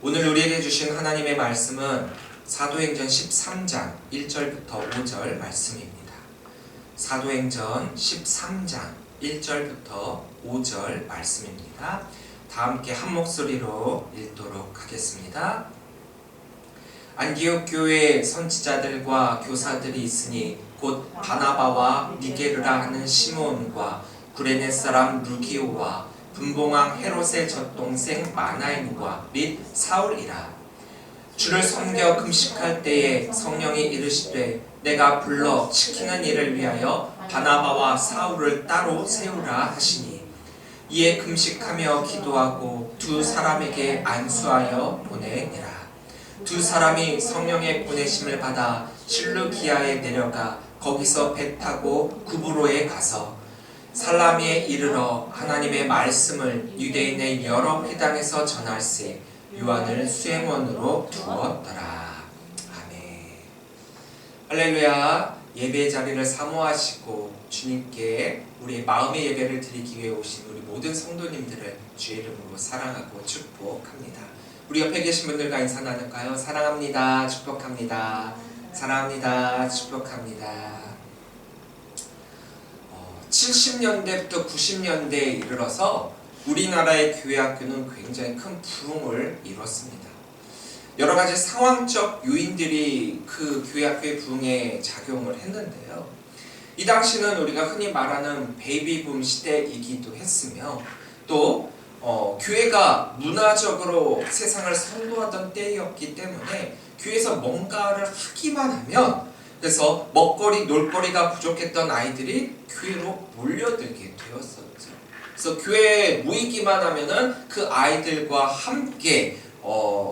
오늘 우리에게 주신 하나님의 말씀은 사도행전 13장 1절부터 5절 말씀입니다. 사도행전 13장 1절부터 5절 말씀입니다. 다 함께 한 목소리로 읽도록 하겠습니다. 안디옥 교회에 선지자들과 교사들이 있으니 곧 바나바와 니게르라 하는 시몬과 구레네 사람 루기오와 분봉왕 헤롯의 젖동생 마나엔과 및 사울이라. 주를 섬겨 금식할 때에 성령이 이르시되 내가 불러 지키는 일을 위하여 바나바와 사울을 따로 세우라 하시니, 이에 금식하며 기도하고 두 사람에게 안수하여 보내니라. 두 사람이 성령의 보내심을 받아 실루기아에 내려가 거기서 배 타고 구브로에 가서 살라미에 이르러 하나님의 말씀을 유대인의 여러 회당에서 전할세 요한을 수행원으로 두었더라. 아멘. 할렐루야. 예배의 자리를 사모하시고 주님께 우리의 마음의 예배를 드리기 위해 오신 우리 모든 성도님들을 주의 이름으로 사랑하고 축복합니다. 우리 옆에 계신 분들과 인사 나눌까요? 사랑합니다. 축복합니다. 사랑합니다. 축복합니다. 70년대부터 90년대에 이르러서 우리나라의 교회학교는 굉장히 큰 부흥을 이뤘습니다. 여러 가지 상황적 요인들이 그 교회학교의 부흥에 작용을 했는데요. 이 당시는 우리가 흔히 말하는 베이비붐 시대이기도 했으며, 또 교회가 문화적으로 세상을 선도하던 때였기 때문에 교회에서 뭔가를 하기만 하면, 그래서 먹거리, 놀거리가 부족했던 아이들이 교회로 몰려들게 되었었죠. 그래서 교회에 모이기만 하면은 그 아이들과 함께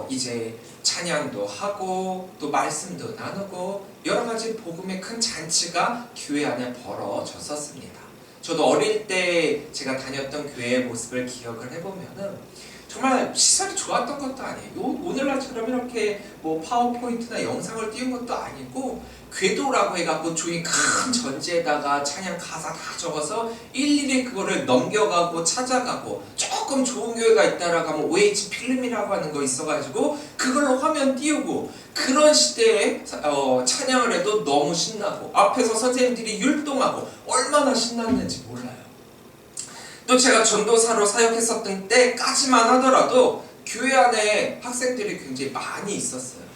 이제 찬양도 하고 또 말씀도 나누고 여러 가지 복음의 큰 잔치가 교회 안에 벌어졌었습니다. 저도 어릴 때 제가 다녔던 교회의 모습을 기억을 해보면은 정말 시설이 좋았던 것도 아니에요. 오늘날처럼 이렇게 뭐 파워포인트나 영상을 띄운 것도 아니고, 궤도라고 해갖고 종이 큰 전지에다가 찬양 가사 다 적어서 일일이 그거를 넘겨가고 찾아가고, 조금 좋은 교회가 있다라고 하면 OH 필름이라고 하는 거 있어가지고 그걸로 화면 띄우고, 그런 시대에 찬양을 해도 너무 신나고 앞에서 선생님들이 율동하고 얼마나 신났는지 몰라요. 또 제가 전도사로 사역했었던 때까지만 하더라도 교회 안에 학생들이 굉장히 많이 있었어요.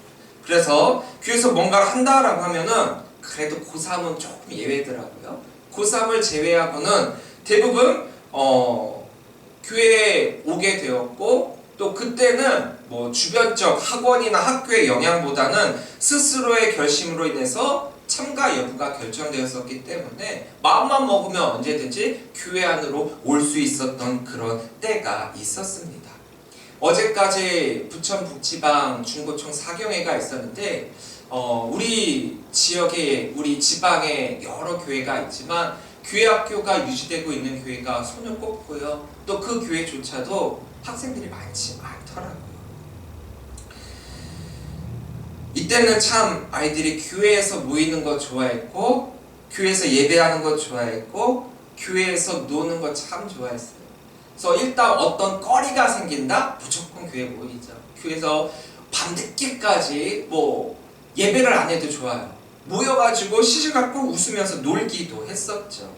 그래서 교회에서 뭔가를 한다라고 하면은 그래도 고3은 조금 예외더라고요. 고3을 제외하고는 대부분 교회에 오게 되었고, 또 그때는 뭐 주변적 학원이나 학교의 영향보다는 스스로의 결심으로 인해서 참가 여부가 결정되었었기 때문에 마음만 먹으면 언제든지 교회 안으로 올 수 있었던 그런 때가 있었습니다. 어제까지 부천 북지방 중고청 사경회가 있었는데 우리 지역에, 우리 지방에 여러 교회가 있지만 교회학교가 유지되고 있는 교회가 손을 꼽고요. 또 그 교회조차도 학생들이 많지 않더라고요. 이때는 참 아이들이 교회에서 모이는 거 좋아했고, 교회에서 예배하는 거 좋아했고, 교회에서 노는 거 참 좋아했어요. 그래서 일단 어떤 거리가 생긴다? 무조건 교회에 모이죠. 교회에서 밤늦게까지 뭐 예배를 안 해도 좋아요. 모여가지고 시시각각 웃으면서 놀기도 했었죠.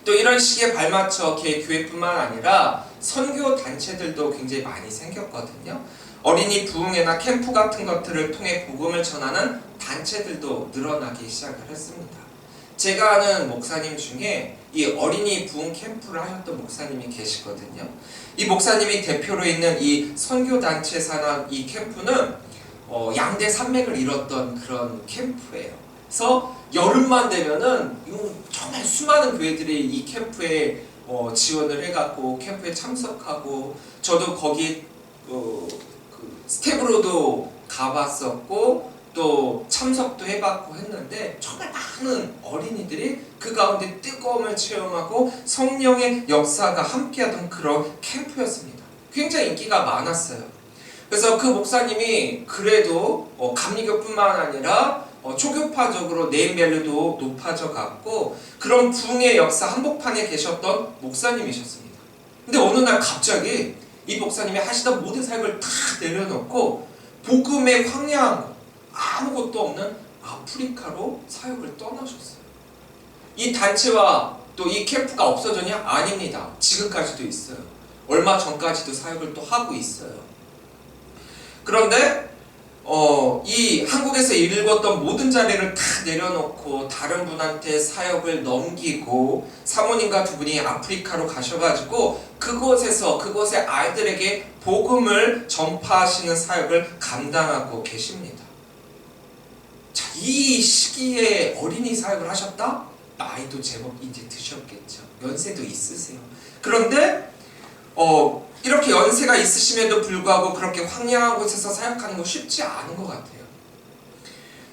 또 이런 시기에 발맞춰 교회뿐만 아니라 선교 단체들도 굉장히 많이 생겼거든요. 어린이 부흥회나 캠프 같은 것들을 통해 복음을 전하는 단체들도 늘어나기 시작을 했습니다. 제가 아는 목사님 중에 이 어린이 부흥 캠프를 하셨던 목사님이 계시거든요. 이 목사님이 대표로 있는 이 선교단체 산하 이 캠프는 양대 산맥을 이뤘던 그런 캠프예요. 그래서 여름만 되면은 정말 수많은 교회들이 이 캠프에 지원을 해갖고 캠프에 참석하고, 저도 거기 스텝으로도 가봤었고 또 참석도 해봤고 했는데, 정말 많은 어린이들이 그 가운데 뜨거움을 체험하고 성령의 역사가 함께하던 그런 캠프였습니다. 굉장히 인기가 많았어요. 그래서 그 목사님이 그래도 감리교뿐만 아니라 초교파적으로 네임밸류도 높아져 갔고, 그런 부흥의 역사 한복판에 계셨던 목사님이셨습니다. 근데 어느 날 갑자기 이 목사님이 하시던 모든 사역을 다 내려놓고 복음의 황량한 아무것도 없는 아프리카로 사역을 떠나셨어요. 이 단체와 또 이 캠프가 없어졌냐? 아닙니다. 지금까지도 있어요. 얼마 전까지도 사역을 또 하고 있어요. 그런데 이 한국에서 읽었던 모든 자리를 다 내려놓고 다른 분한테 사역을 넘기고 사모님과 두 분이 아프리카로 가셔가지고 그곳의 아이들에게 복음을 전파하시는 사역을 감당하고 계십니다. 자, 이 시기에 어린이 사역을 하셨다? 나이도 제법 이제 드셨겠죠. 연세도 있으세요. 그런데 이렇게 연세가 있으심에도 불구하고 그렇게 황량한 곳에서 사역하는 거 쉽지 않은 것 같아요.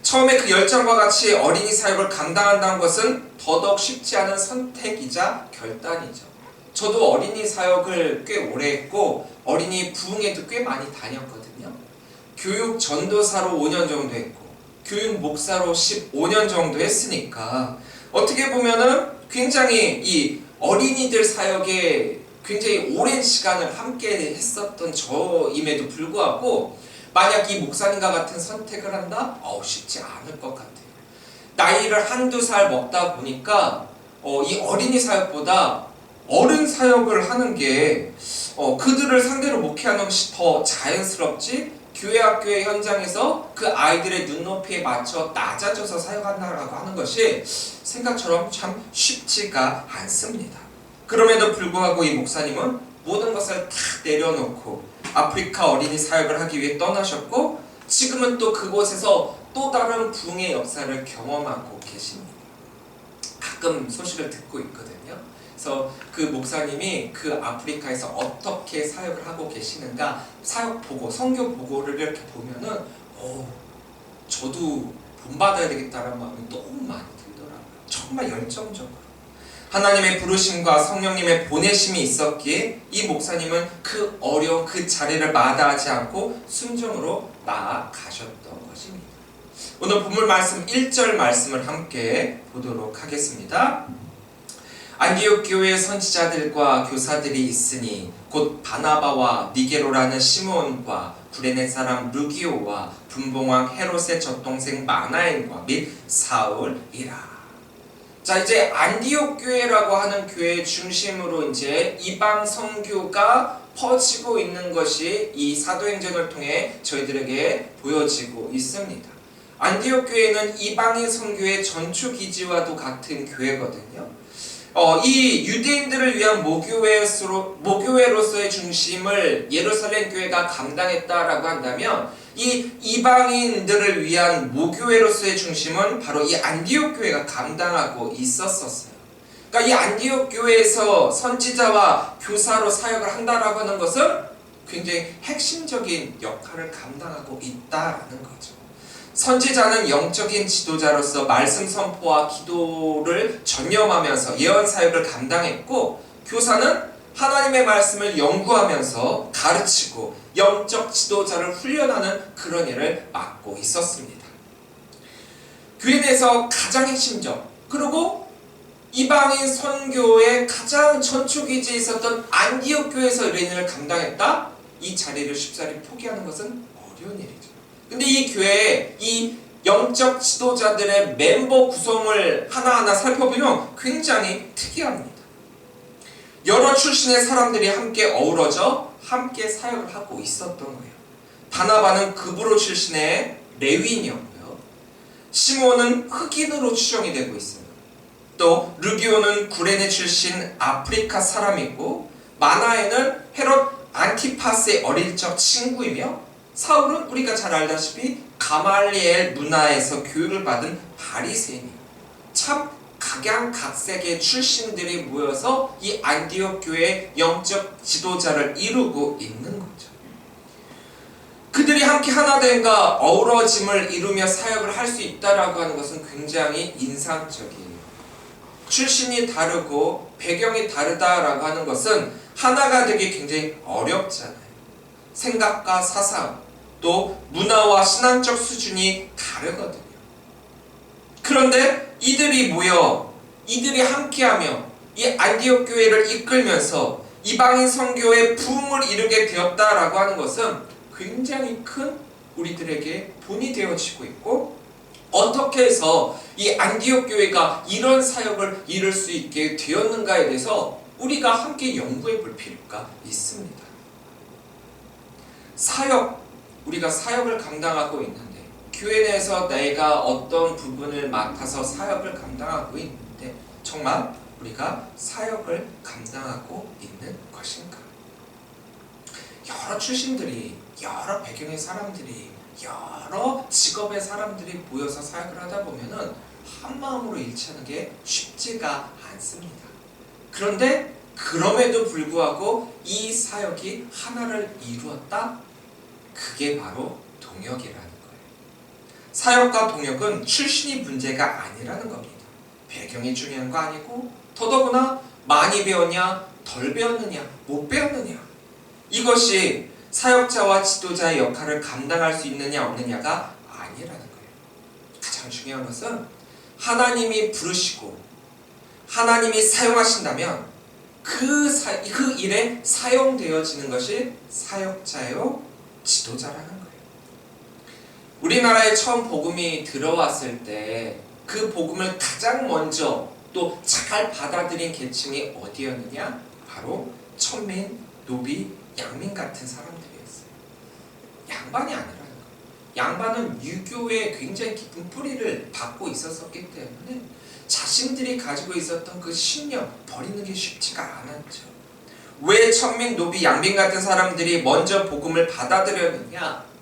처음에 그 열정과 같이 어린이 사역을 감당한다는 것은 더더욱 쉽지 않은 선택이자 결단이죠. 저도 어린이 사역을 꽤 오래 했고 어린이 부흥회도 꽤 많이 다녔거든요. 교육 전도사로 5년 정도 했고 교육 목사로 15년 정도 했으니까 어떻게 보면은 굉장히 이 어린이들 사역에 굉장히 오랜 시간을 함께 했었던 저임에도 불구하고 만약 이 목사님과 같은 선택을 한다? 쉽지 않을 것 같아요. 나이를 한두 살 먹다 보니까 이 어린이 사역보다 어른 사역을 하는 게 그들을 상대로 목회하는 것이 더 자연스럽지 교회 학교의 현장에서 그 아이들의 눈높이에 맞춰 낮아져서 사역한다라고 하는 것이 생각처럼 참 쉽지가 않습니다. 그럼에도 불구하고 이 목사님은 모든 것을 다 내려놓고 아프리카 어린이 사역을 하기 위해 떠나셨고 지금은 또 그곳에서 또 다른 부흥의 역사를 경험하고 계십니다. 가끔 소식을 듣고 있거든요. 그래서 그 목사님이 그 아프리카에서 어떻게 사역을 하고 계시는가 사역 보고 선교 보고를 이렇게 보면은 저도 본받아야 되겠다는 마음이 너무 많이 들더라고요. 정말 열정적으로 하나님의 부르심과 성령님의 보내심이 있었기에 이 목사님은 그 어려운 그 자리를 마다하지 않고 순종으로 나아가셨던 것입니다. 오늘 본문 말씀 1절 말씀을 함께 보도록 하겠습니다. 안디옥 교회의 선지자들과 교사들이 있으니 곧 바나바와 니게로라는 시몬과 구레네 사람 루기오와 분봉왕 헤롯의 젖동생 마나엔과 및 사울이라. 자, 이제 안디옥 교회라고 하는 교회의 중심으로 이제 이방 선교가 퍼지고 있는 것이 이 사도행전을 통해 저희들에게 보여지고 있습니다. 안디옥 교회는 이방인 선교의 전초 기지와도 같은 교회거든요. 이 유대인들을 위한 모교회로서의 중심을 예루살렘 교회가 감당했다라고 한다면 이 이방인들을 위한 모교회로서의 중심은 바로 이 안디옥 교회가 감당하고 있었어요. 그러니까 이 안디옥 교회에서 선지자와 교사로 사역을 한다라고 하는 것은 굉장히 핵심적인 역할을 감당하고 있다라는 거죠. 선지자는 영적인 지도자로서 말씀 선포와 기도를 전념하면서 예언 사역을 감당했고 교사는 하나님의 말씀을 연구하면서 가르치고 영적 지도자를 훈련하는 그런 일을 맡고 있었습니다. 교회 내에서 가장 핵심적 그리고 이방인 선교의 가장 전초기지에 있었던 안디옥 교회에서 이런 일을 감당했다? 이 자리를 쉽사리 포기하는 것은 어려운 일이죠. 근데 이 교회에 이 영적 지도자들의 멤버 구성을 하나하나 살펴보면 굉장히 특이합니다. 여러 출신의 사람들이 함께 어우러져 함께 사역을 하고 있었던 거예요. 바나바는 그브로 출신의 레위인이었고요. 시몬은 흑인으로 추정이 되고 있어요. 또 르기오는 구레네 출신 아프리카 사람이고 마나에는 헤롯 안티파스의 어릴 적 친구이며 사울은 우리가 잘 알다시피 가말리엘 문화에서 교육을 받은 바리새인이에요. 참 각양각색의 출신들이 모여서 이 안디옥 교회의 영적 지도자를 이루고 있는 거죠. 그들이 함께 하나 된가 어우러짐을 이루며 사역을 할 수 있다라고 하는 것은 굉장히 인상적이에요. 출신이 다르고 배경이 다르다라고 하는 것은 하나가 되기 굉장히 어렵잖아요. 생각과 사상, 또 문화와 신앙적 수준이 다르거든요. 그런데 이들이 모여 이들이 함께하며 이 안디옥 교회를 이끌면서 이방인 선교의 부흥을 이루게 되었다라고 하는 것은 굉장히 큰 우리들에게 본이 되어지고 있고, 어떻게 해서 이 안디옥 교회가 이런 사역을 이룰 수 있게 되었는가에 대해서 우리가 함께 연구해 볼 필요가 있습니다. 사역, 우리가 사역을 감당하고 있는데, 교회 내에서 내가 어떤 부분을 맡아서 사역을 감당하고 있는데 정말 우리가 사역을 감당하고 있는 것인가? 여러 출신들이, 여러 배경의 사람들이, 여러 직업의 사람들이 모여서 사역을 하다 보면은 한 마음으로 일치하는 게 쉽지가 않습니다. 그런데 그럼에도 불구하고 이 사역이 하나를 이루었다? 그게 바로 동역이라는 거예요. 사역과 동역은 출신이 문제가 아니라는 겁니다. 배경이 중요한 거 아니고, 더더구나 많이 배웠냐, 덜 배웠느냐, 못 배웠느냐, 이것이 사역자와 지도자의 역할을 감당할 수 있느냐 없느냐가 아니라는 거예요. 가장 중요한 것은 하나님이 부르시고 하나님이 사용하신다면 그 일에 사용되어지는 것이 사역자요 지도자라는 거예요. 우리나라에 처음 복음이 들어왔을 때 그 복음을 가장 먼저 또 잘 받아들인 계층이 어디였느냐? 바로 천민, 노비, 양민 같은 사람들이었어요. 양반이 아니라는 거예요. 양반은 유교의 굉장히 깊은 뿌리를 받고 있었기 때문에 자신들이 가지고 있었던 그 신념 버리는 게 쉽지가 않았죠. 왜 천민, 노비, 양민 같은 사람들이 먼저 복음을 받아들였느냐?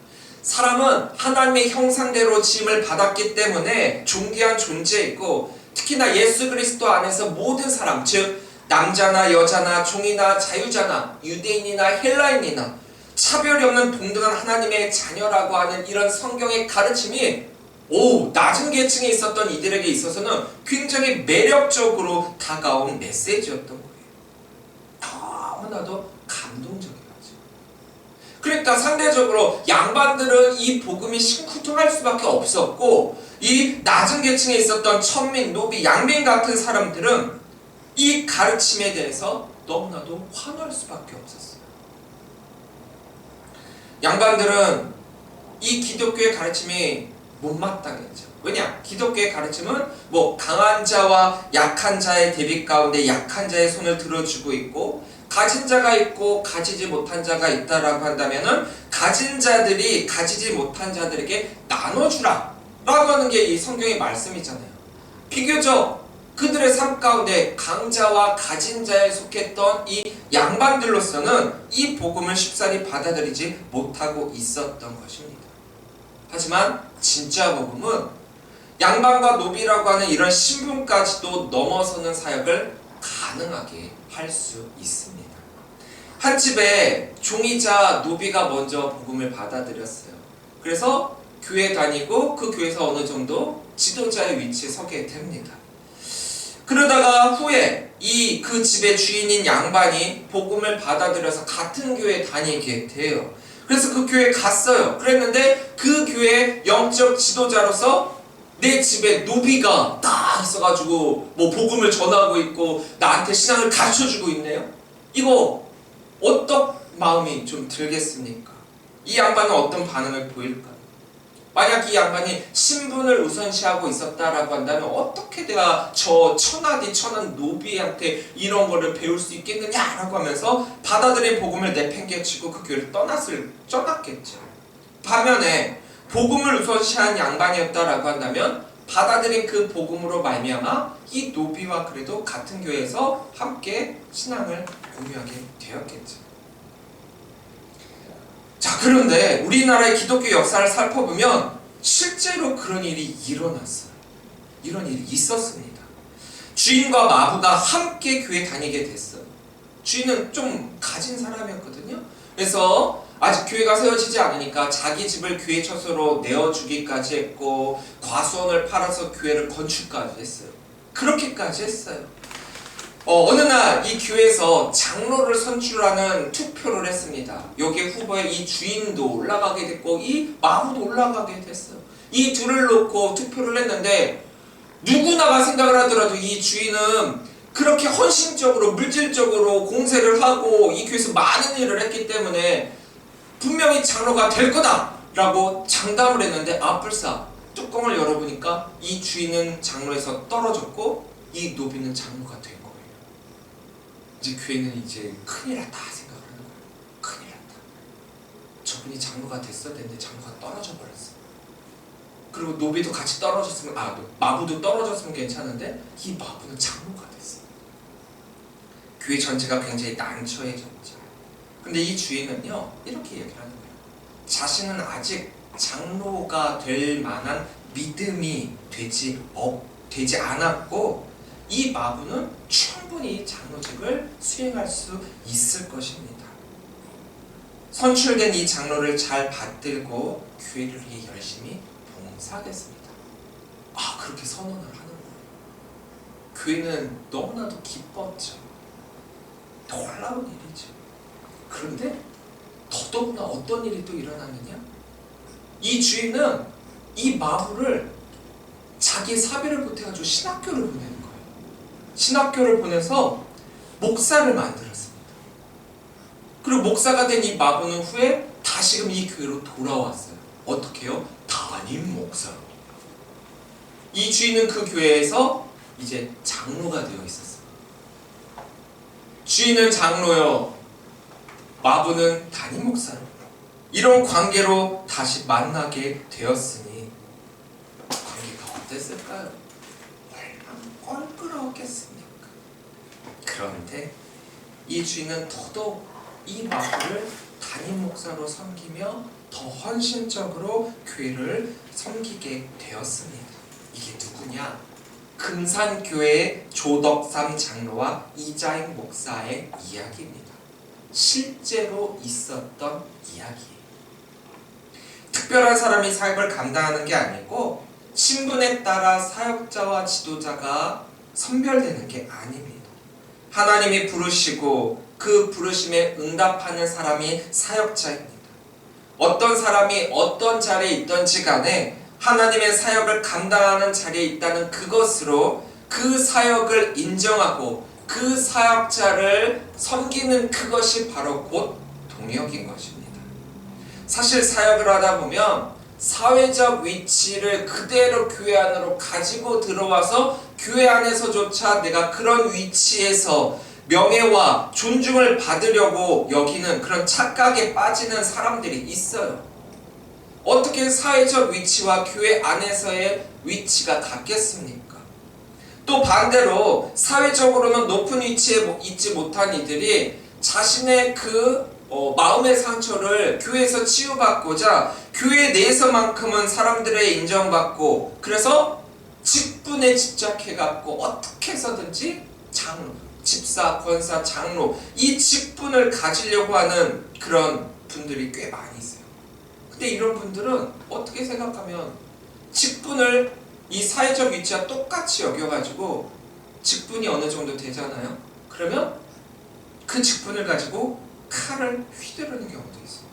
사람은 하나님의 형상대로 지음을 받았기 때문에 존귀한 존재이고, 특히나 예수 그리스도 안에서 모든 사람, 즉 남자나 여자나 종이나 자유자나 유대인이나 헬라인이나 차별이 없는 동등한 하나님의 자녀라고 하는 이런 성경의 가르침이 낮은 계층에 있었던 이들에게 있어서는 굉장히 매력적으로 다가온 메시지였던 거예요. 너무나도 감동적이었죠. 그러니까 상대적으로 양반들은 이 복음이 심쿵할 수밖에 없었고, 이 낮은 계층에 있었던 천민, 노비, 양민 같은 사람들은 이 가르침에 대해서 너무나도 환호할 수밖에 없었어요. 양반들은 이 기독교의 가르침이 못마땅했죠. 왜냐? 기독교의 가르침은 강한 자와 약한 자의 대립 가운데 약한 자의 손을 들어주고 있고, 가진 자가 있고 가지지 못한 자가 있다라고 한다면은 가진 자들이 가지지 못한 자들에게 나눠주라 라고 하는 게 이 성경의 말씀이잖아요. 비교적 그들의 삶 가운데 강자와 가진 자에 속했던 이 양반들로서는 이 복음을 쉽사리 받아들이지 못하고 있었던 것입니다. 하지만 진짜 복음은 양반과 노비라고 하는 이런 신분까지도 넘어서는 사역을 가능하게 할 수 있습니다. 한 집에 종이자 노비가 먼저 복음을 받아들였어요. 그래서 교회 다니고 그 교회에서 어느 정도 지도자의 위치에 서게 됩니다. 그러다가 후에 그 집의 주인인 양반이 복음을 받아들여서 같은 교회에 다니게 돼요. 그래서 그 교회에 갔어요. 그랬는데 그 교회의 영적 지도자로서 내 집에 노비가 딱 있어가지고 복음을 전하고 있고 나한테 신앙을 가르쳐주고 있네요. 이거 어떤 마음이 좀 들겠습니까? 이 양반은 어떤 반응을 보일까요? 만약 이 양반이 신분을 우선시하고 있었다라고 한다면 어떻게 내가 저 천하디 천한 노비한테 이런 거를 배울 수 있겠느냐라고 하면서 받아들인 복음을 내팽개치고 그 교회를 떠났겠죠. 반면에 복음을 우선시한 양반이었다라고 한다면 받아들인 그 복음으로 말미암아 이 노비와 그래도 같은 교회에서 함께 신앙을 공유하게 되었겠죠. 자, 그런데 우리나라의 기독교 역사를 살펴보면 실제로 그런 일이 일어났어요. 이런 일이 있었습니다. 주인과 마부가 함께 교회 다니게 됐어요. 주인은 좀 가진 사람이었거든요. 그래서 아직 교회가 세워지지 않으니까 자기 집을 교회 처소로 내어주기까지 했고, 과수원을 팔아서 교회를 건축까지 했어요. 그렇게까지 했어요. 어느 날 이 교회에서 장로를 선출하는 투표를 했습니다. 여기에 후보에 이 주인도 올라가게 됐고 이 마부도 올라가게 됐어요. 이 둘을 놓고 투표를 했는데 누구나가 생각을 하더라도 이 주인은 그렇게 헌신적으로 물질적으로 공세를 하고 이 교회에서 많은 일을 했기 때문에 분명히 장로가 될 거다 라고 장담을 했는데 아뿔싸 뚜껑을 열어보니까 이 주인은 장로에서 떨어졌고 이 노비는 장로가 된 거예요. 이제 교회는 이제 큰일 났다 생각을 하는 거예요. 큰일 났다. 저분이 장로가 됐는데 장로가 떨어져 버렸어. 그리고 노비도 같이 떨어졌으면 마부도 떨어졌으면 괜찮은데 이 마부는 장로가 됐어. 교회 전체가 굉장히 난처해졌죠. 근데 이 주인은요 이렇게 얘기를 하는 거예요. 자신은 아직 장로가 될 만한 믿음이 되지 않았고 이 마부는 충분히 장로직을 수행할 수 있을 것입니다. 선출된 이 장로를 잘 받들고 교회를 위해 열심히 봉사하겠습니다. 그렇게 선언을 하는 거예요. 교회는 너무나도 기뻤죠. 놀라운 일이죠. 그런데 더더구나 어떤 일이 또 일어나느냐? 이 주인은 이 마부를 자기 사비를 보태가지고 신학교를 보내는 거예요. 신학교를 보내서 목사를 만들었습니다. 그리고 목사가 된 이 마부는 후에 다시금 이 교회로 돌아왔어요. 어떻게요? 담임 목사로. 이 주인은 그 교회에서 이제 장로가 되어 있었어요. 주인은 장로요, 마부는 담임 목사로. 이런 관계로 다시 만나게 되었으니 관계가 어땠을까요? 얼마나 껄끄러웠겠습니까? 그런데 이 주인은 더더욱 이 마부를 담임 목사로 섬기며 더 헌신적으로 교회를 섬기게 되었습니다. 이게 누구냐? 금산교회의 조덕삼 장로와 이자익 목사의 이야기입니다. 실제로 있었던 이야기예요. 특별한 사람이 사역을 감당하는 게 아니고 신분에 따라 사역자와 지도자가 선별되는 게 아닙니다. 하나님이 부르시고 그 부르심에 응답하는 사람이 사역자입니다. 어떤 사람이 어떤 자리에 있던지 간에 하나님의 사역을 감당하는 자리에 있다는 그것으로 그 사역을 인정하고 그 사역자를 섬기는 그것이 바로 곧 동역인 것입니다. 사실 사역을 하다 보면 사회적 위치를 그대로 교회 안으로 가지고 들어와서 교회 안에서조차 내가 그런 위치에서 명예와 존중을 받으려고 여기는 그런 착각에 빠지는 사람들이 있어요. 어떻게 사회적 위치와 교회 안에서의 위치가 같겠습니까? 또 반대로 사회적으로는 높은 위치에 있지 못한 이들이 자신의 마음의 상처를 교회에서 치유받고자 교회 내에서만큼은 사람들의 인정받고 그래서 직분에 집착해갖고 어떻게 해서든지 장로, 집사, 권사, 장로 이 직분을 가지려고 하는 그런 분들이 꽤 많이 있어요. 근데 이런 분들은 어떻게 생각하면 직분을 이 사회적 위치와 똑같이 여겨가지고 직분이 어느 정도 되잖아요. 그러면 그 직분을 가지고 칼을 휘두르는 경우도 있습니다.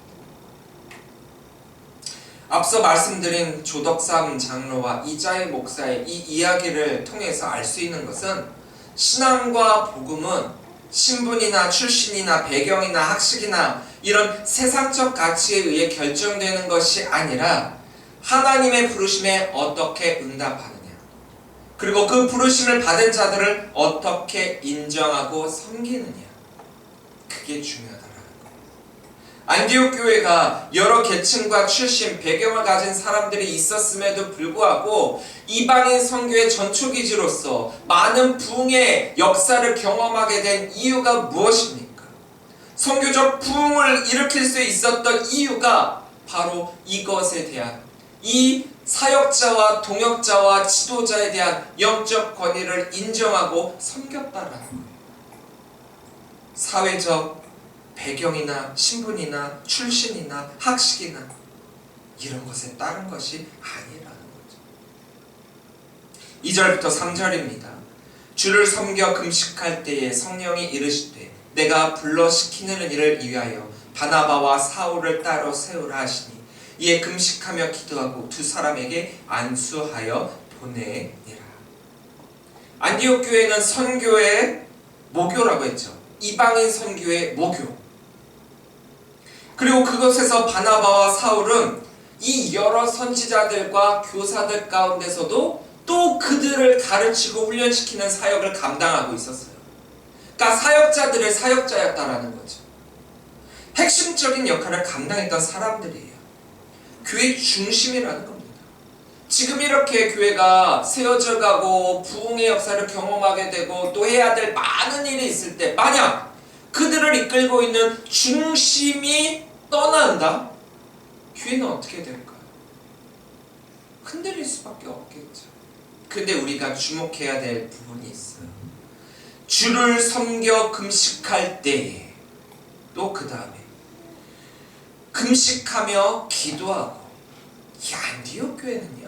앞서 말씀드린 조덕삼 장로와 이자익 목사의 이 이야기를 통해서 알 수 있는 것은 신앙과 복음은 신분이나 출신이나 배경이나 학식이나 이런 세상적 가치에 의해 결정되는 것이 아니라 하나님의 부르심에 어떻게 응답하느냐, 그리고 그 부르심을 받은 자들을 어떻게 인정하고 섬기느냐, 그게 중요하다라는 거예요. 안디옥 교회가 여러 계층과 출신, 배경을 가진 사람들이 있었음에도 불구하고 이방인 선교의 전초기지로서 많은 부흥의 역사를 경험하게 된 이유가 무엇입니까? 선교적 부흥을 일으킬 수 있었던 이유가 바로 이것에 대한 이 사역자와 동역자와 지도자에 대한 영적 권위를 인정하고 섬겼다라는 거예요. 사회적 배경이나 신분이나 출신이나 학식이나 이런 것에 따른 것이 아니라는 거죠. 2절부터 3절입니다. 주를 섬겨 금식할 때에 성령이 이르시되 내가 불러 시키는 일을 위하여 바나바와 사울을 따로 세우라 하시니 이에 금식하며 기도하고 두 사람에게 안수하여 보내니라. 안디옥 교회는 선교의 모교라고 했죠. 이방인 선교의 모교. 그리고 그곳에서 바나바와 사울은 이 여러 선지자들과 교사들 가운데서도 또 그들을 가르치고 훈련시키는 사역을 감당하고 있었어요. 그러니까 사역자들의 사역자였다라는 거죠. 핵심적인 역할을 감당했던 사람들이에요. 교회 중심이라는 겁니다. 지금 이렇게 교회가 세워져 가고 부흥의 역사를 경험하게 되고 또 해야 될 많은 일이 있을 때 만약 그들을 이끌고 있는 중심이 떠난다? 교회는 어떻게 될까요? 흔들릴 수밖에 없겠죠. 근데 우리가 주목해야 될 부분이 있어요. 주를 섬겨 금식할 때에 또 그 다음에 금식하며 기도하고 이 안디옥 교회는요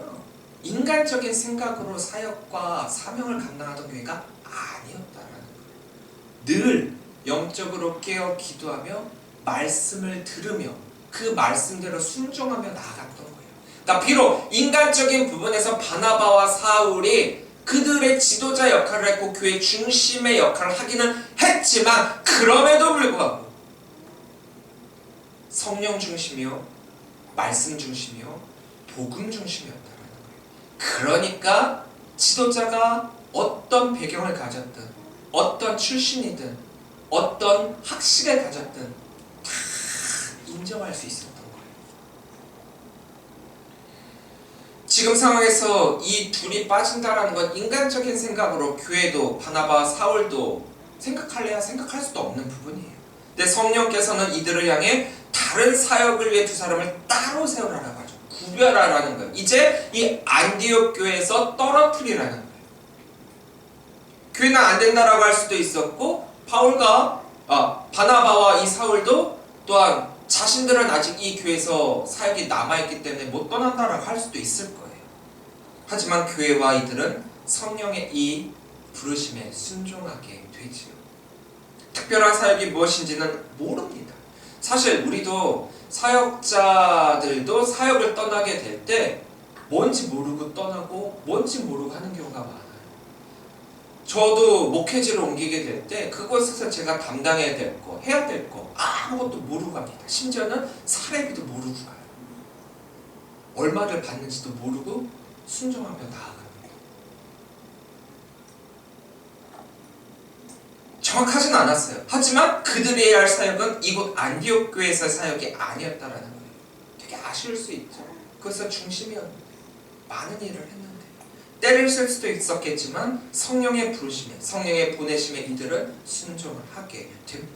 인간적인 생각으로 사역과 사명을 감당하던 교회가 아니었다라는 거예요. 늘 영적으로 깨어 기도하며 말씀을 들으며 그 말씀대로 순종하며 나아갔던 거예요. 그러니까 비록 인간적인 부분에서 바나바와 사울이 그들의 지도자 역할을 했고 교회 중심의 역할을 하기는 했지만 그럼에도 불구하고 성령 중심이요 말씀 중심이요 복음 중심이었다는 거예요. 그러니까 지도자가 어떤 배경을 가졌든 어떤 출신이든 어떤 학식을 가졌든 다 인정할 수 있었던 거예요. 지금 상황에서 이 둘이 빠진다라는 건 인간적인 생각으로 교회도 바나바 사울도 생각할래야 생각할 수도 없는 부분이에요. 근데 성령께서는 이들을 향해 다른 사역을 위해 두 사람을 따로 세우라라고 하죠. 구별하라는 거예요. 이제 이 안디옥 교회에서 떨어뜨리라는 거예요. 교회는 안 된다라고 할 수도 있었고 바나바와 이 사울도 또한 자신들은 아직 이 교회에서 사역이 남아있기 때문에 못 떠난다라고 할 수도 있을 거예요. 하지만 교회와 이들은 성령의 이 부르심에 순종하게 되지요. 특별한 사역이 무엇인지는 모릅니다. 사실 우리도 사역자들도 사역을 떠나게 될 때 뭔지 모르고 떠나고 뭔지 모르고 하는 경우가 많아요. 저도 목회지로 옮기게 될 때 그곳에서 제가 담당해야 될 거, 해야 될 거 아무것도 모르고 갑니다. 심지어는 사례비도 모르고 가요. 얼마를 받는지도 모르고 순종하며 나아갑니다. 정확하진 않았어요. 하지만 그들이 해야 할 사역은 이곳 안디옥 교회에서의 사역이 아니었다라는 거예요. 되게 아쉬울 수 있죠. 그것은 중심이었는데 많은 일을 했는데 때를 쓸 수도 있었겠지만 성령의 부르심에 성령의 보내심에 이들은 순종을 하게 됩니다.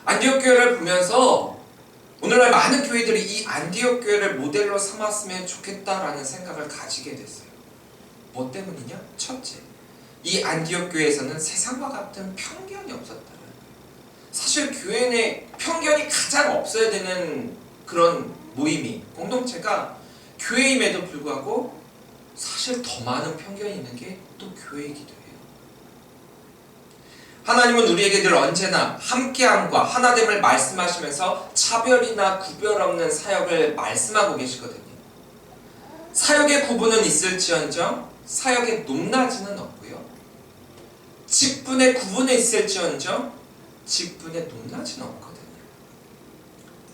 안디옥 교회를 보면서 오늘날 많은 교회들이 이 안디옥 교회를 모델로 삼았으면 좋겠다라는 생각을 가지게 됐어요. 뭐 때문이냐? 첫째, 이 안디옥 교회에서는 세상과 같은 편견이 없었다는 거예요. 사실 교회 내 편견이 가장 없어야 되는 그런 모임이 공동체가 교회임에도 불구하고 사실 더 많은 편견이 있는 게 또 교회이기도 해요. 하나님은 우리에게 늘 언제나 함께함과 하나됨을 말씀하시면서 차별이나 구별 없는 사역을 말씀하고 계시거든요. 사역의 구분은 있을지언정 사역의 높낮이는 없고요. 직분의 구분에 있을지언정 직분의 높낮이는 없거든요.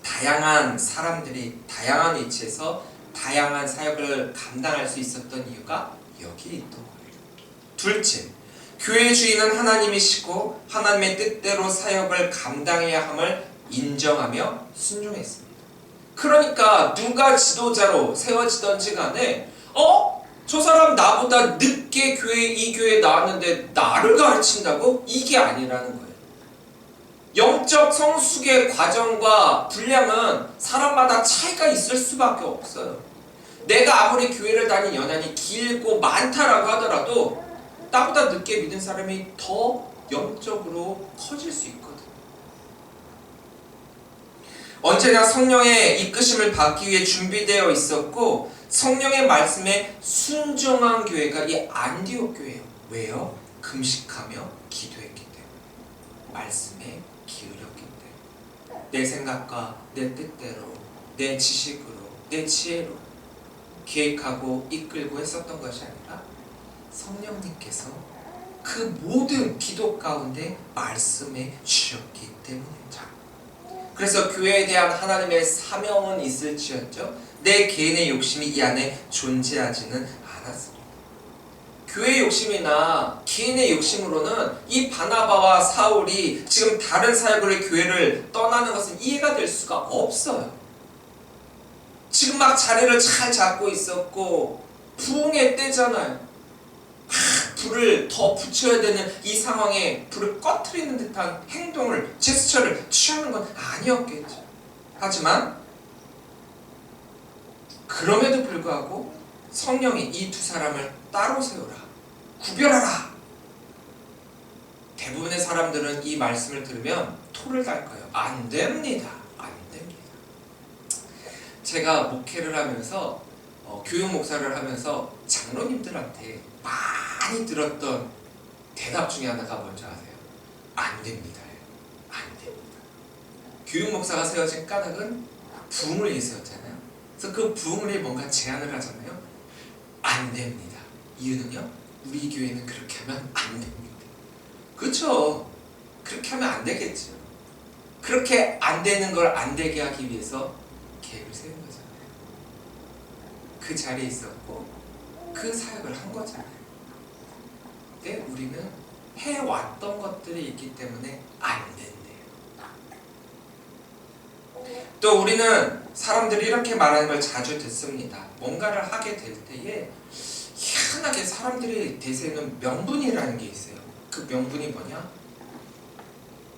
다양한 사람들이 다양한 위치에서 다양한 사역을 감당할 수 있었던 이유가 여기에 있던 거예요. 둘째, 교회의 주인은 하나님이시고 하나님의 뜻대로 사역을 감당해야 함을 인정하며 순종했습니다. 그러니까 누가 지도자로 세워지던지 간에 저 사람 나보다 늦게 이 교회에 나왔는데 나를 가르친다고? 이게 아니라는 거예요. 영적 성숙의 과정과 분량은 사람마다 차이가 있을 수밖에 없어요. 내가 아무리 교회를 다닌 연한이 길고 많다라고 하더라도 나보다 늦게 믿은 사람이 더 영적으로 커질 수 있거든. 언제나 성령의 이끄심을 받기 위해 준비되어 있었고 성령의 말씀에 순종한 교회가 이 안디옥 교회예요. 왜요? 금식하며 기도했기 때문에. 말씀에 기울였기 때문에. 내 생각과 내 뜻대로, 내 지식으로, 내 지혜로 계획하고 이끌고 했었던 것이 아니라 성령님께서 그 모든 기도 가운데 말씀해 주셨기 때문이죠. 그래서 교회에 대한 하나님의 사명은 있을지언정 내 개인의 욕심이 이 안에 존재하지는 않았습니다. 교회의 욕심이나 개인의 욕심으로는 이 바나바와 사울이 지금 다른 사역으로 교회를 떠나는 것은 이해가 될 수가 없어요. 지금 막 자리를 잘 잡고 있었고 부흥의 때잖아요. 불을 더 붙여야 되는 이 상황에 불을 꺼트리는 듯한 행동을, 제스처를 취하는 건 아니었겠죠. 하지만 그럼에도 불구하고 성령이 이 두 사람을 따로 세우라, 구별하라. 대부분의 사람들은 이 말씀을 들으면 토를 달까요? 안 됩니다. 안 됩니다. 제가 목회를 하면서 교육 목사를 하면서 장로님들한테 많이 들었던 대답 중에 하나가 뭔지 아세요? 안 됩니다. 안 됩니다. 교육 목사가 세워진 까닭은 부흥을 위해 세웠잖아요. 그래서 그 부흥을 위해 뭔가 제안을 하잖아요. 안 됩니다. 이유는요? 우리 교회는 그렇게 하면 안 됩니다. 그렇죠? 그렇게 하면 안 되겠죠. 그렇게 안 되는 걸 안 되게 하기 위해서 계획을 세운 거잖아요. 그 자리에 있었고 그 사역을 한 거잖아요. 근데 우리는 해왔던 것들이 있기 때문에 안 된대요. 또 우리는 사람들이 이렇게 말하는 걸 자주 듣습니다. 뭔가를 하게 될 때에 희한하게 사람들이 대세는 명분이라는 게 있어요. 그 명분이 뭐냐?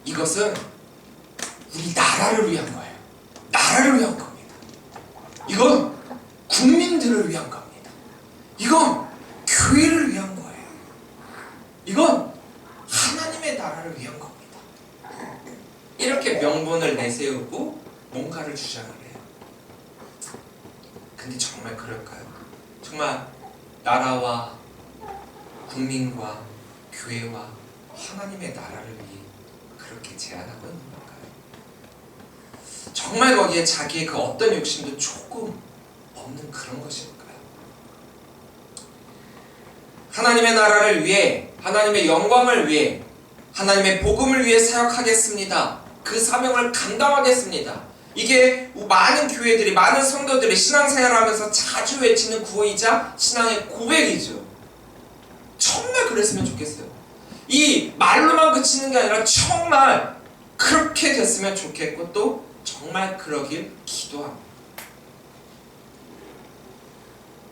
이것은 우리 나라를 위한 거예요. 나라를 위한 겁니다. 이건 국민들을 위한 겁니다. 이건 교회를 위한 거예요. 이건 하나님의 나라를 위한 겁니다. 이렇게 명분을 내세우고 뭔가를 주장을 해요. 근데 정말 그럴까요? 정말 나라와 국민과 교회와 하나님의 나라를 위해 그렇게 제안하고 있는 걸까요? 정말 거기에 자기의 그 어떤 욕심도 조금 없는 그런 것일까요? 하나님의 나라를 위해, 하나님의 영광을 위해, 하나님의 복음을 위해 사역하겠습니다. 그 사명을 감당하겠습니다. 이게 많은 교회들이, 많은 성도들이 신앙생활을 하면서 자주 외치는 구호이자 신앙의 고백이죠. 정말 그랬으면 좋겠어요. 이 말로만 그치는 게 아니라 정말 그렇게 됐으면 좋겠고 또 정말 그러길 기도합니다.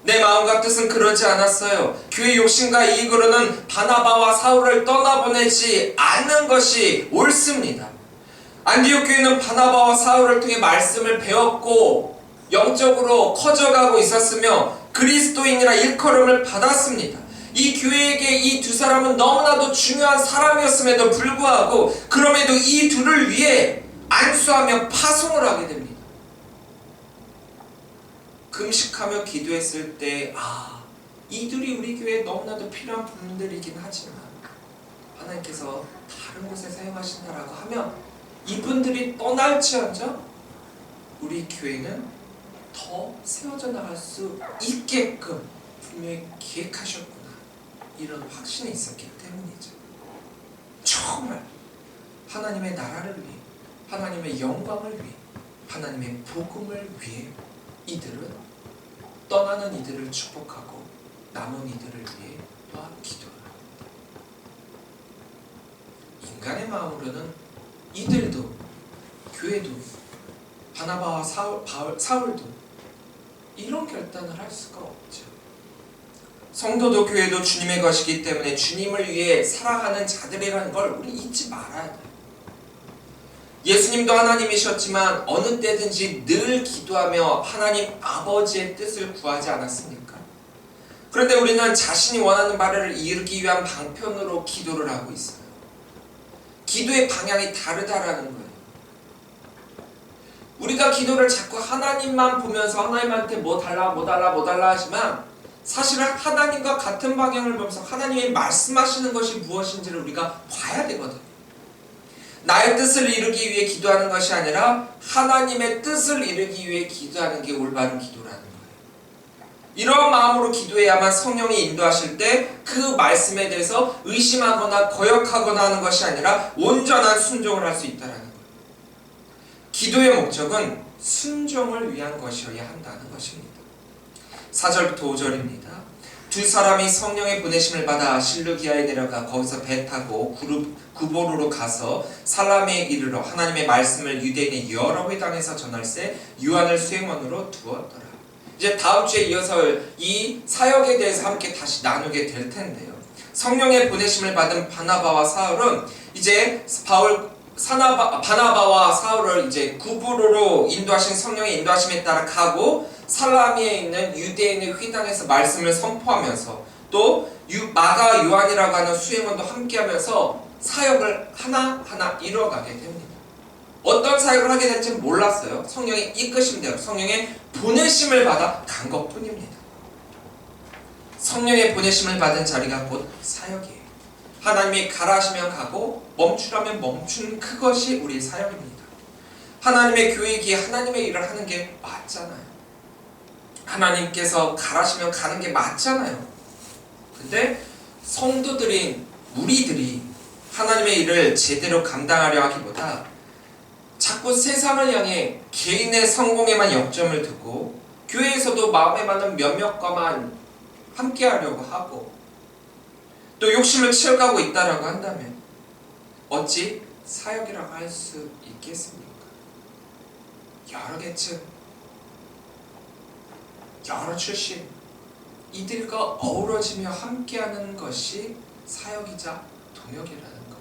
내 마음과 뜻은 그러지 않았어요. 교회 욕심과 이익으로는 바나바와 사울을 떠나보내지 않는 것이 옳습니다. 안디옥 교회는 바나바와 사울을 통해 말씀을 배웠고 영적으로 커져가고 있었으며 그리스도인이라 일컬음을 받았습니다. 이 교회에게 이 두 사람은 너무나도 중요한 사람이었음에도 불구하고 그럼에도 이 둘을 위해 안수하며 파송을 하게 됩니다. 금식하며 기도했을 때 이들이 우리 교회에 너무나도 필요한 분들이긴 하지만 하나님께서 다른 곳에 사용하신다라고 하면 이분들이 떠날지언정 우리 교회는 더 세워져 나갈 수 있게끔 분명히 기획하셨구나, 이런 확신이 있었기 때문이죠. 정말 하나님의 나라를 위해, 하나님의 영광을 위해, 하나님의 복음을 위해 이들은 떠나는 이들을 축복하고 남은 이들을 위해 또한 기도를 합니다. 인간의 마음으로는 이들도, 교회도, 바나바와 사울도 이런 결단을 할 수가 없죠. 성도도 교회도 주님의 것이기 때문에 주님을 위해 살아가는 자들이라는 걸 우리 잊지 말아야 돼요. 예수님도 하나님이셨지만 어느 때든지 늘 기도하며 하나님 아버지의 뜻을 구하지 않았습니까? 그런데 우리는 자신이 원하는 바를 이루기 위한 방편으로 기도를 하고 있어요. 기도의 방향이 다르다라는 거예요. 우리가 기도를 자꾸 하나님만 보면서 하나님한테 뭐 달라 하지만 사실은 하나님과 같은 방향을 보면서 하나님이 말씀하시는 것이 무엇인지를 우리가 봐야 되거든요. 나의 뜻을 이루기 위해 기도하는 것이 아니라 하나님의 뜻을 이루기 위해 기도하는 게 올바른 기도라는 거예요. 이런 마음으로 기도해야만 성령이 인도하실 때 그 말씀에 대해서 의심하거나 거역하거나 하는 것이 아니라 온전한 순종을 할 수 있다는 거예요. 기도의 목적은 순종을 위한 것이어야 한다는 것입니다. 4절부터 5절입니다. 두 사람이 성령의 보내심을 받아 실루기아에 내려가 거기서 배 타고 구보로로 가서 살라미에 이르러 하나님의 말씀을 유대인의 여러 회당에서 전할세 요한을 수행원으로 두었더라. 이제 다음 주에 이어서 이 사역에 대해서 함께 다시 나누게 될 텐데요. 성령의 보내심을 받은 바나바와 사울은 이제 바나바와 사울을 이제 구브로로 인도하신 성령의 인도하심에 따라 가고 살라미에 있는 유대인의 회당에서 말씀을 선포하면서 또 마가 요한이라고 하는 수행원도 함께하면서 사역을 하나하나 이뤄가게 됩니다. 어떤 사역을 하게 될지는 몰랐어요. 성령의 이끄심대로 성령의 보내심을 받아 간 것뿐입니다. 성령의 보내심을 받은 자리가 곧 사역이에요. 하나님이 가라 하시면 가고 멈추라면 멈춘 그것이 우리의 사역입니다. 하나님의 교회이기에 하나님의 일을 하는 게 맞잖아요. 하나님께서 가라시면 가는 게 맞잖아요. 근데 성도들인 우리들이 하나님의 일을 제대로 감당하려 하기보다 자꾸 세상을 향해 개인의 성공에만 역점을 두고 교회에서도 마음에 맞는 몇몇과만 함께 하려고 하고 또 욕심을 채워가고 있다라고 한다면 어찌 사역이라고 할 수 있겠습니까? 여러 계층, 여러 출신 이들과 어우러지며 함께하는 것이 사역이자 동역이라는 것.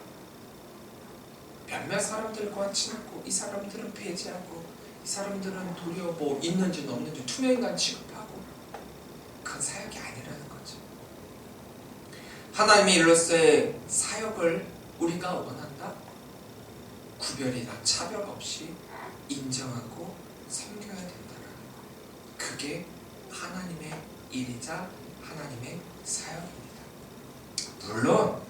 몇몇 사람들과 친하고 이 사람들은 배제하고 이 사람들은 도리어 뭐 있는지 없는지 투명인간 취급하고 그건 사역이 아니라는 거죠. 하나님의 일로서의 사역을 우리가 원한다? 구별이나 차별 없이 인정하고 섬겨야 된다는 것. 그게 하나님의 일이자 하나님의 사역입니다. 물론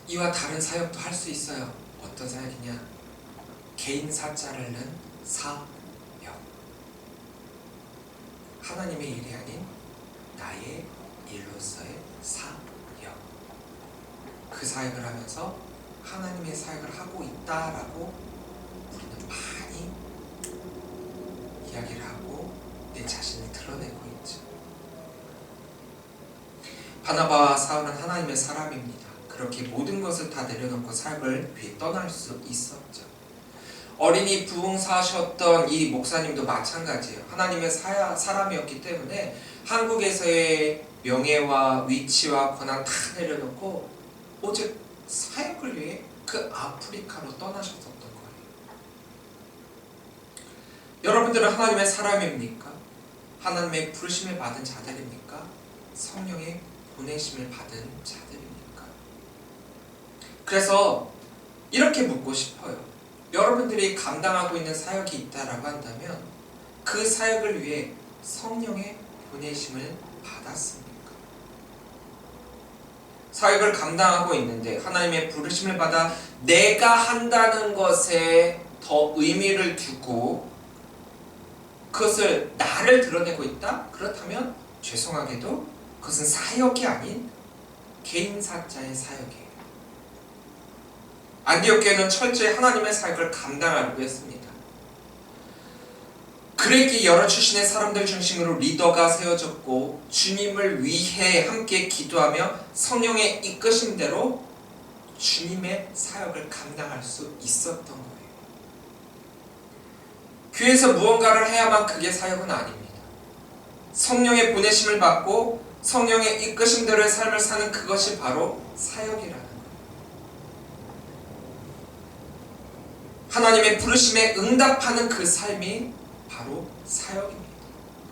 이와 다른 사역도 할 수 있어요. 어떤 사역이냐? 개인 사자를 는 사역. 하나님의 일이 아닌 나의 일로서의 사역. 그 사역을 하면서 하나님의 사역을 하고 있다라고 우리는 많이 이야기를 하고 내 자신을 드러내고 있죠. 바나바와 사울은 하나님의 사람입니다. 그렇게 모든 것을 다 내려놓고 사역을 위해 떠날 수 있었죠. 어린이 부흥사셨던 이 목사님도 마찬가지예요. 하나님의 사람이었기 때문에 한국에서의 명예와 위치와 권한 다 내려놓고 오직 사역을 위해 그 아프리카로 떠나셨었던 거예요. 여러분들은 하나님의 사람입니까? 하나님의 부르심을 받은 자들입니까? 성령의 보내심을 받은 자들입니까? 그래서 이렇게 묻고 싶어요. 여러분들이 감당하고 있는 사역이 있다라고 한다면 그 사역을 위해 성령의 보내심을 받았습니까? 사역을 감당하고 있는데 하나님의 부르심을 받아 내가 한다는 것에 더 의미를 두고 그것을 나를 드러내고 있다? 그렇다면 죄송하게도 그것은 사역이 아닌 개인 사자의 사역이에요. 안디옥 교회는 철저히 하나님의 사역을 감당하려고 했습니다. 그랬기에 여러 출신의 사람들 중심으로 리더가 세워졌고 주님을 위해 함께 기도하며 성령의 이끄심대로 주님의 사역을 감당할 수 있었던 거예요. 교회에서 무언가를 해야만 그게 사역은 아닙니다. 성령의 보내심을 받고 성령의 이끄심대로의 삶을 사는 그것이 바로 사역이라는 거예요. 하나님의 부르심에 응답하는 그 삶이 바로 사역입니다.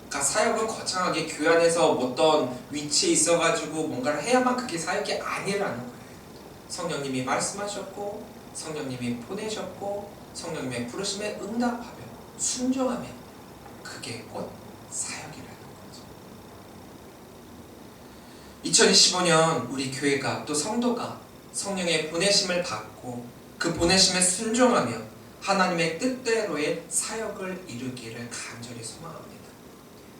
그러니까 사역은 거창하게 교회 안에서 어떤 위치에 있어가지고 뭔가를 해야만 그게 사역이 아니라는 거예요. 성령님이 말씀하셨고 성령님이 보내셨고 성령님의 부르심에 응답하며 순종하며 그게 곧 사역이라는 거죠. 2025년 우리 교회가 또 성도가 성령의 보내심을 받고 그 보내심에 순종하며 하나님의 뜻대로의 사역을 이루기를 간절히 소망합니다.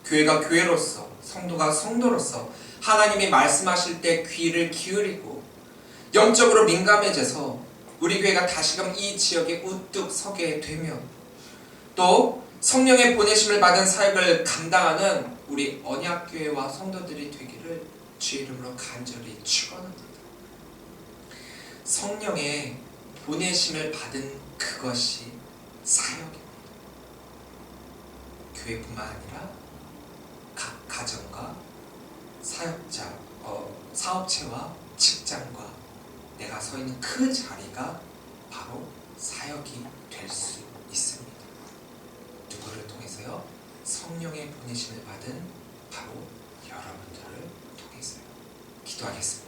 교회가 교회로서, 성도가 성도로서 하나님이 말씀하실 때 귀를 기울이고 영적으로 민감해져서 우리 교회가 다시금 이 지역에 우뚝 서게 되면, 또 성령의 보내심을 받은 사역을 감당하는 우리 언약교회와 성도들이 되기를 주의 이름으로 간절히 축원합니다. 성령의 보내심을 받은 그것이 사역입니다. 교회뿐만 아니라 각 가정과 사역자, 사업체와 직장과 내가 서 있는 그 자리가 바로 사역이 될 수 있습니다. 누구를 통해서요? 성령의 보내심을 받은 바로 여러분들을 통해서요. 기도하겠습니다.